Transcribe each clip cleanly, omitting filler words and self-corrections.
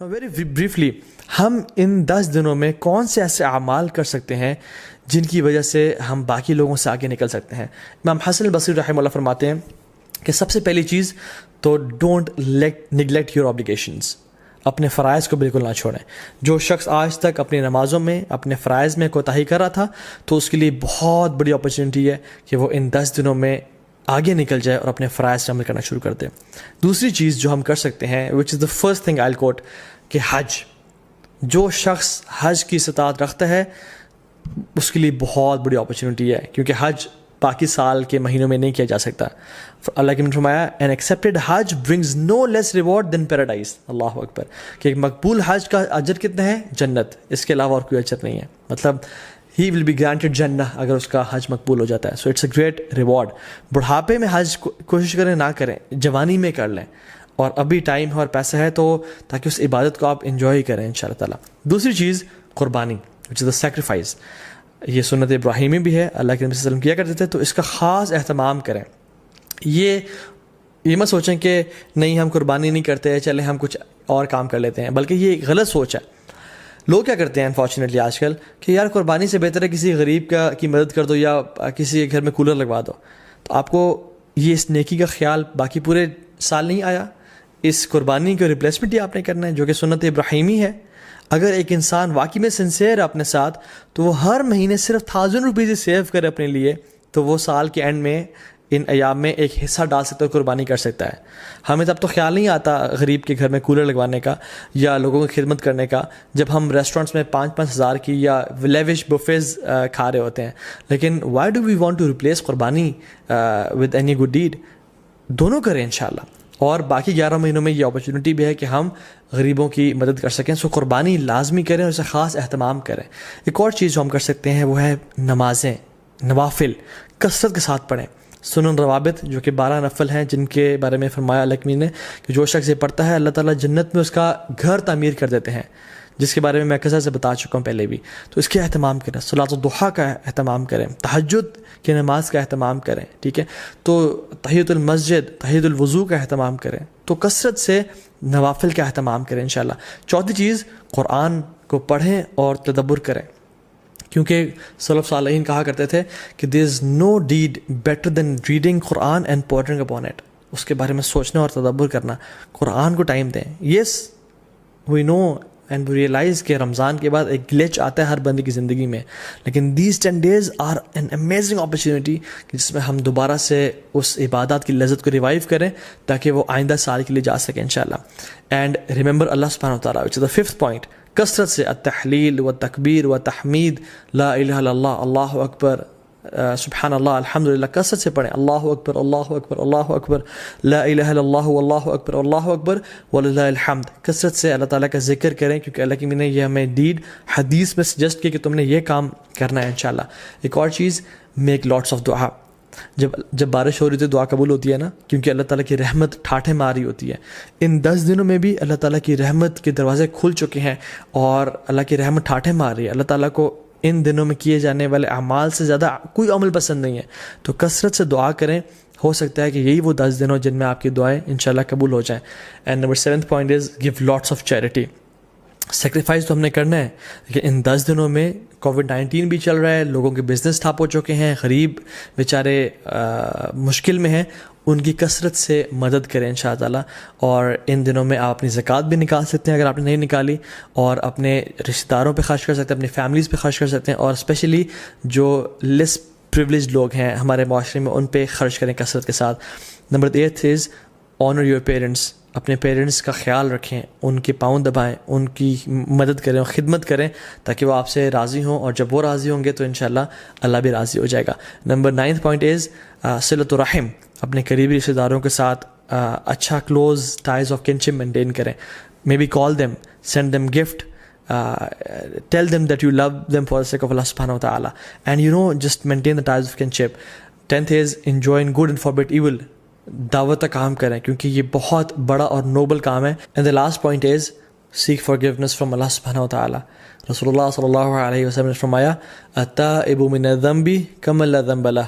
Very briefly ہم ان 10 دنوں میں کون سے ایسے اعمال کر سکتے ہیں جن کی وجہ سے ہم باقی لوگوں سے آگے نکل سکتے ہیں؟ امام حسن البصری رحمہ اللہ فرماتے ہیں کہ سب سے پہلی چیز تو ڈونٹ نگلیکٹ یور آبلیگیشنز، اپنے فرائض کو بالکل نہ چھوڑیں۔ جو شخص آج تک اپنی نمازوں میں اپنے فرائض میں کوتاہی کر رہا تھا تو اس کے لیے بہت بڑی اپرچونٹی ہے کہ وہ ان 10 دنوں میں آگے نکل جائے اور اپنے فرائض سے عمل کرنا شروع کر دے۔ دوسری چیز جو ہم کر سکتے ہیں وچ از دا فرسٹ تھنگ آئی کوٹ، کہ حج۔ جو شخص حج کی استطاعت رکھتا ہے اس کے لیے بہت بڑی اپرچونٹی ہے، کیونکہ حج باقی سال کے مہینوں میں نہیں کیا جا سکتا۔ اللہ کے نے فرمایا این ایکسیپٹیڈ حج برنگز نو لیس ریوارڈ دین پیراڈائز، اللہ اکبر، کہ ایک مقبول حج کا اجر کتنا ہے؟ جنت، اس کے علاوہ اور کوئی اجر نہیں ہے۔ مطلب ہی ول بی گرانٹیڈ جنہ اگر اس کا حج مقبول ہو جاتا ہے۔ So it's a great reward. بڑھاپے میں حج کوشش کریں نہ کریں، جوانی میں کر لیں، اور ابھی ٹائم ہے اور پیسہ ہے تو تاکہ اس عبادت کو آپ انجوائے کریں انشاءاللہ تعالیٰ۔ دوسری چیز قربانی، وچ از دا سیکریفائس۔ یہ سنت ابراہیمی بھی ہے، اللہ کے نبی صلی اللہ علیہ وسلم کیا کرتے تھے، تو اس کا خاص اہتمام کریں۔ یہ مت سوچیں کہ نہیں ہم قربانی نہیں کرتے، چلیں ہم کچھ اور کام کر لیتے ہیں، بلکہ یہ ایک غلط سوچ ہے۔ لوگ کیا کرتے ہیں انفارچونیٹلی آج کل کہ یار قربانی سے بہتر ہے کسی غریب کی مدد کر دو یا کسی کے گھر میں کولر لگوا دو۔ تو آپ کو یہ اس نیکی کا خیال باقی پورے سال نہیں آیا، اس قربانی کو ریپلیسمنٹ ہی آپ نے کرنا ہے جو کہ سنت ابراہیمی ہے۔ اگر ایک انسان واقعی میں سنسیئر ہے اپنے ساتھ تو وہ ہر مہینے صرف 1000 روپیز سیو کرے اپنے لیے، تو وہ سال کے اینڈ میں ان ایام میں ایک حصہ ڈال سکتا ہے، قربانی کر سکتا ہے۔ ہمیں تب تو خیال نہیں آتا غریب کے گھر میں کولر لگوانے کا یا لوگوں کی خدمت کرنے کا جب ہم ریسٹورینٹس میں 5-5 ہزار کی یا لیوش بفیز کھا رہے ہوتے ہیں۔ لیکن why do we want to replace قربانی ود اینی گڈ ڈیڈ؟ دونوں کریں انشاءاللہ، اور باقی 11 مہینوں میں یہ اپرچونٹی بھی ہے کہ ہم غریبوں کی مدد کر سکیں۔ سو قربانی لازمی کریں اور اسے خاص اہتمام کریں۔ ایک اور چیز جو ہم کر سکتے ہیں وہ ہے نمازیں، نوافل کثرت کے ساتھ پڑھیں۔ سنن روابط جو کہ 12 نفل ہیں، جن کے بارے میں فرمایا اللہ نے کہ جو شخص یہ پڑھتا ہے اللہ تعالیٰ جنت میں اس کا گھر تعمیر کر دیتے ہیں، جس کے بارے میں کثرت سے بتا چکا ہوں پہلے بھی۔ تو اس کے اہتمام کریں، صلاۃ الضحیٰ کا اہتمام کریں، تہجد کی نماز کا اہتمام کریں، ٹھیک ہے، تو تحیۃ المسجد، تحیۃ الوضو کا اہتمام کریں، تو کثرت سے نوافل کا اہتمام کریں انشاءاللہ۔ چوتھی چیز، قرآن کو پڑھیں اور تدبر کریں، کیونکہ سلف صالحین کہا کرتے تھے کہ there is no deed better than reading Quran and pondering upon it, اس کے بارے میں سوچنا اور تدبر کرنا۔ قرآن کو ٹائم دیں۔ یس وی نو اینڈ وی ریئلائز کہ رمضان کے بعد ایک گلیچ آتا ہے ہر بندے کی زندگی میں، لیکن these 10 days are an amazing opportunity جس میں ہم دوبارہ سے اس عبادات کی لذت کو ریوائیو کریں تاکہ وہ آئندہ سال کے لیے جا سکیں انشاءاللہ۔ اینڈ ریممبر اللہ سبحانہ وتعالیٰ، وچ از دا 5th پوائنٹ، کثرت سے التحلیل و تکبیر و تحمید، لا الہ الا اللہ، اللہ اکبر، سبحان اللہ، الحمدللہ، کثرت سے پڑھیں۔ اللہ اکبر، اللہ اکبر، اللہ اکبر، لا الہ الا اللہ، اللہ اکبر، اللہ اکبر وللہ الحمد۔ کثرت سے اللہ تعالیٰ کا ذکر کریں، کیونکہ اللہ کی نے یہ ہمیں ڈیڈ حدیث میں سجیسٹ کیا کہ تم نے یہ کام کرنا ہے انشاءاللہ۔ ایک اور چیز، میک لاٹس آف دعا۔ جب بارش ہو رہی ہوتی ہے دعا قبول ہوتی ہے نا، کیونکہ اللہ تعالیٰ کی رحمت ٹھاٹھے مار رہی ہوتی ہے۔ ان 10 دنوں میں بھی اللہ تعالیٰ کی رحمت کے دروازے کھل چکے ہیں اور اللہ کی رحمت ٹھاٹھے مار رہی ہے۔ اللہ تعالیٰ کو ان دنوں میں کیے جانے والے اعمال سے زیادہ کوئی عمل پسند نہیں ہے، تو کثرت سے دعا کریں۔ ہو سکتا ہے کہ یہی وہ 10 دن ہو جن میں آپ کی دعائیں انشاءاللہ قبول ہو جائیں۔ And number 7th point is give lots of charity. Sacrifice تو ہم نے کرنا ہے، لیکن ان 10 دنوں میں کووڈ-19 بھی چل رہا ہے، لوگوں کے بزنس ٹھپ ہو چکے ہیں، غریب بیچارے مشکل میں ہیں، ان کی کثرت سے مدد کریں انشاء اللہ۔ اور ان دنوں میں آپ اپنی زکوٰۃ بھی نکال سکتے ہیں اگر آپ نے نہیں نکالی، اور اپنے رشتہ داروں پہ خرچ کر سکتے ہیں، اپنی فیملیز پہ خرچ کر سکتے ہیں، اور اسپیشلی جو لیس پریولیجڈ لوگ ہیں ہمارے معاشرے میں ان پہ خرچ کریں کثرت کے ساتھ۔ Number 8 is owner your parents. اپنے پیرنٹس کا خیال رکھیں، ان کے پاؤں دبائیں، ان کی مدد کریں اور خدمت کریں تاکہ وہ آپ سے راضی ہوں، اور جب وہ راضی ہوں گے تو انشاءاللہ اللہ بھی راضی ہو جائے گا۔ Number 9th point is صلۃ الرحم۔ اپنے قریبی رشتہ داروں کے ساتھ اچھا close ties of kinship maintain کریں۔ Maybe call them, send them gift, tell them that you love them for the sake of Allah subhanahu wa ta'ala, and just maintain the ties of kinship. 10th is enjoy good and forbid evil. دعوت کا کام کریں کیونکہ یہ بہت بڑا اور Nobel کام ہے۔ and the last point is seek forgiveness from Allah subhanahu wa ta'ala. رسول اللہ صلی اللہ علیہ وسلم نے فرمایا التائب من الذنب کمن لا ذنب لہ،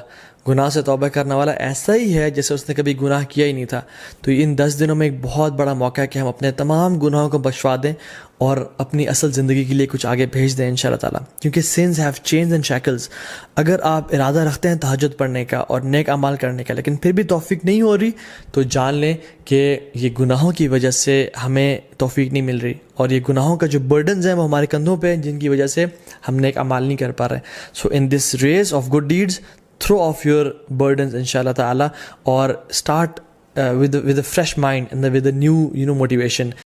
گناہ سے توبہ کرنے والا ایسا ہی ہے جیسے اس نے کبھی گناہ کیا ہی نہیں تھا. تو ان 10 دنوں میں ایک بہت بڑا موقع ہے کہ ہم اپنے تمام گناہوں کو بخشوا دیں اور اپنی اصل زندگی کے لیے کچھ آگے بھیج دیں انشاءاللہ تعالیٰ. کیونکہ sins have chains and shackles. اگر آپ ارادہ رکھتے ہیں تہجد پڑھنے کا اور نیک اعمال کرنے کا لیکن پھر بھی توفیق نہیں ہو رہی تو جان لیں کہ یہ گناہوں کی وجہ سے ہمیں توفیق نہیں مل رہی, اور یہ گناہوں کا جو برڈنز ہیں وہ ہمارے کندھوں پہ ہیں جن کی وجہ سے ہم نیک اعمال نہیں کر پا رہے. So in this race of good deeds throw off your burdens inshallah ta'ala, or start with a fresh mind and with a new motivation